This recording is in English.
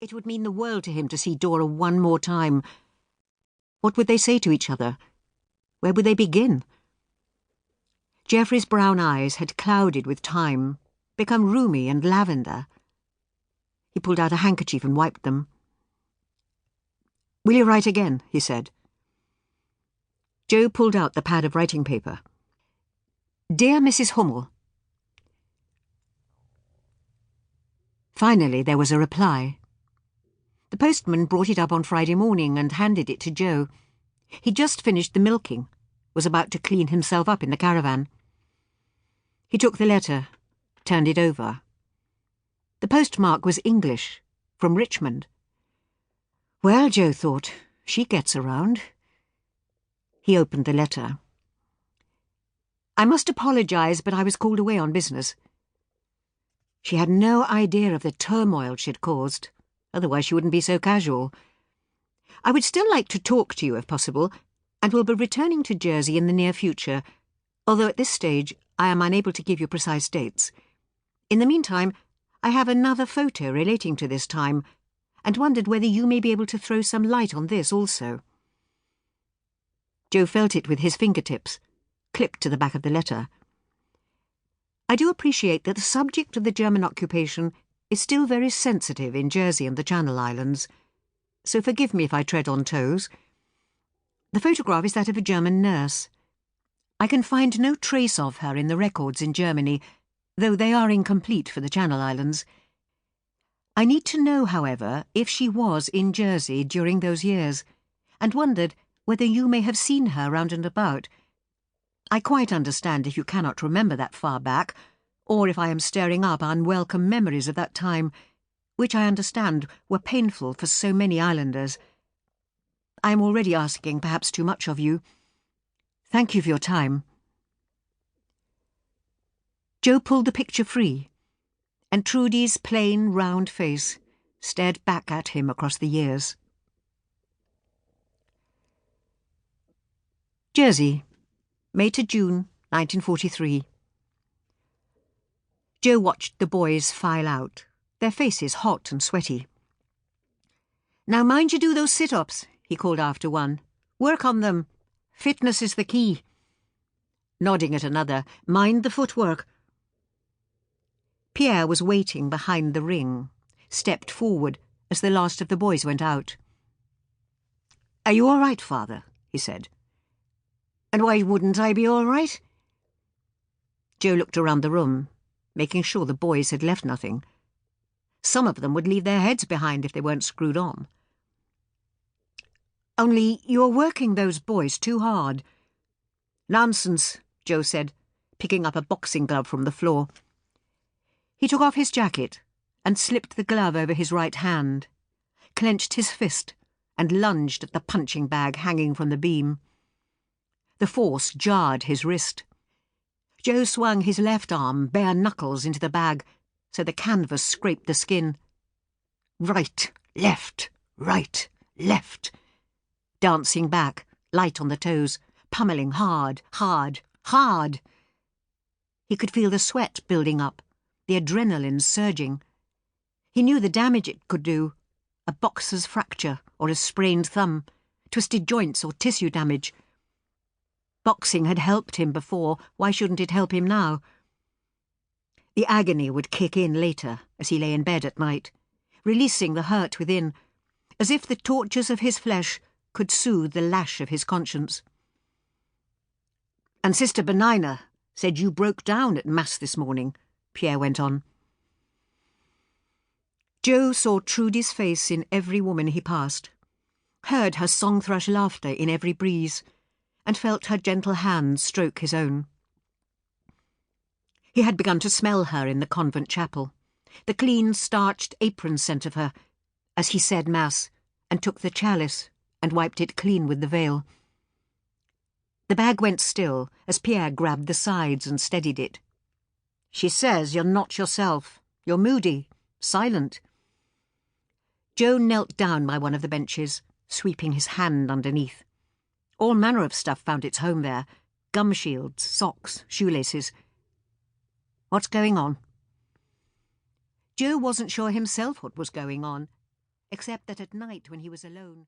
It would mean the world to him to see Dora one more time. What would they say to each other? Where would they begin? Geoffrey's brown eyes had clouded with time, become roomy and lavender. He pulled out a handkerchief and wiped them. "Will you write again?" he said. Joe pulled out the pad of writing paper. "Dear Mrs. Hummel." Finally there was a reply. The postman brought it up on Friday morning and handed it to Joe. He'd just finished the milking, was about to clean himself up in the caravan. He took the letter, turned it over. The postmark was English, from Richmond. Well, Joe thought, she gets around. He opened the letter. "I must apologise, but I was called away on business." She had no idea of the turmoil she'd caused, otherwise she wouldn't be so casual. "I would still like to talk to you if possible, and will be returning to Jersey in the near future, although at this stage I am unable to give you precise dates. In the meantime, I have another photo relating to this time, and wondered whether you may be able to throw some light on this also." Joe felt it with his fingertips, clipped to the back of the letter. "I do appreciate that the subject of the German occupation is still very sensitive in Jersey and the Channel Islands, so forgive me if I tread on toes. The photograph is that of a German nurse. I can find no trace of her in the records in Germany, though they are incomplete for the Channel Islands. I need to know, however, if she was in Jersey during those years, and wondered whether you may have seen her round and about. I quite understand if you cannot remember that far back, or if I am stirring up unwelcome memories of that time, which I understand were painful for so many islanders. I am already asking perhaps too much of you. Thank you for your time." Joe pulled the picture free, and Trudy's plain, round face stared back at him across the years. Jersey, May to June, 1943. Joe watched the boys file out, their faces hot and sweaty. "Now mind you do those sit-ups," he called after one. "Work on them. Fitness is the key." Nodding at another, "Mind the footwork." Pierre was waiting behind the ring, stepped forward as the last of the boys went out. "Are you all right, Father?" he said. "And why wouldn't I be all right?" Joe looked around the room, making sure the boys had left nothing. Some of them would leave their heads behind if they weren't screwed on. "Only you're working those boys too hard." "Nonsense," Joe said, picking up a boxing glove from the floor. He took off his jacket and slipped the glove over his right hand, clenched his fist and lunged at the punching bag hanging from the beam. The force jarred his wrist. Joe swung his left arm bare knuckles into the bag, so the canvas scraped the skin. Right, left, dancing back, light on the toes, pummeling hard, hard, hard. He could feel the sweat building up, the adrenaline surging. He knew the damage it could do, a boxer's fracture or a sprained thumb, twisted joints or tissue damage. Boxing had helped him before, why shouldn't it help him now? The agony would kick in later as he lay in bed at night, releasing the hurt within, as if the tortures of his flesh could soothe the lash of his conscience. "And Sister Benina said you broke down at Mass this morning," Pierre went on. Joe saw Trudy's face in every woman he passed, heard her song-thrush laughter in every breeze, and felt her gentle hand stroke his own. He had begun to smell her in the convent chapel, the clean, starched apron scent of her, as he said Mass and took the chalice and wiped it clean with the veil. The bag went still as Pierre grabbed the sides and steadied it. "She says you're not yourself. You're moody, silent." Joe knelt down by one of the benches, sweeping his hand underneath. All manner of stuff found its home there, gum shields, socks, shoelaces. "What's going on?" Joe wasn't sure himself what was going on, except that at night when he was alone,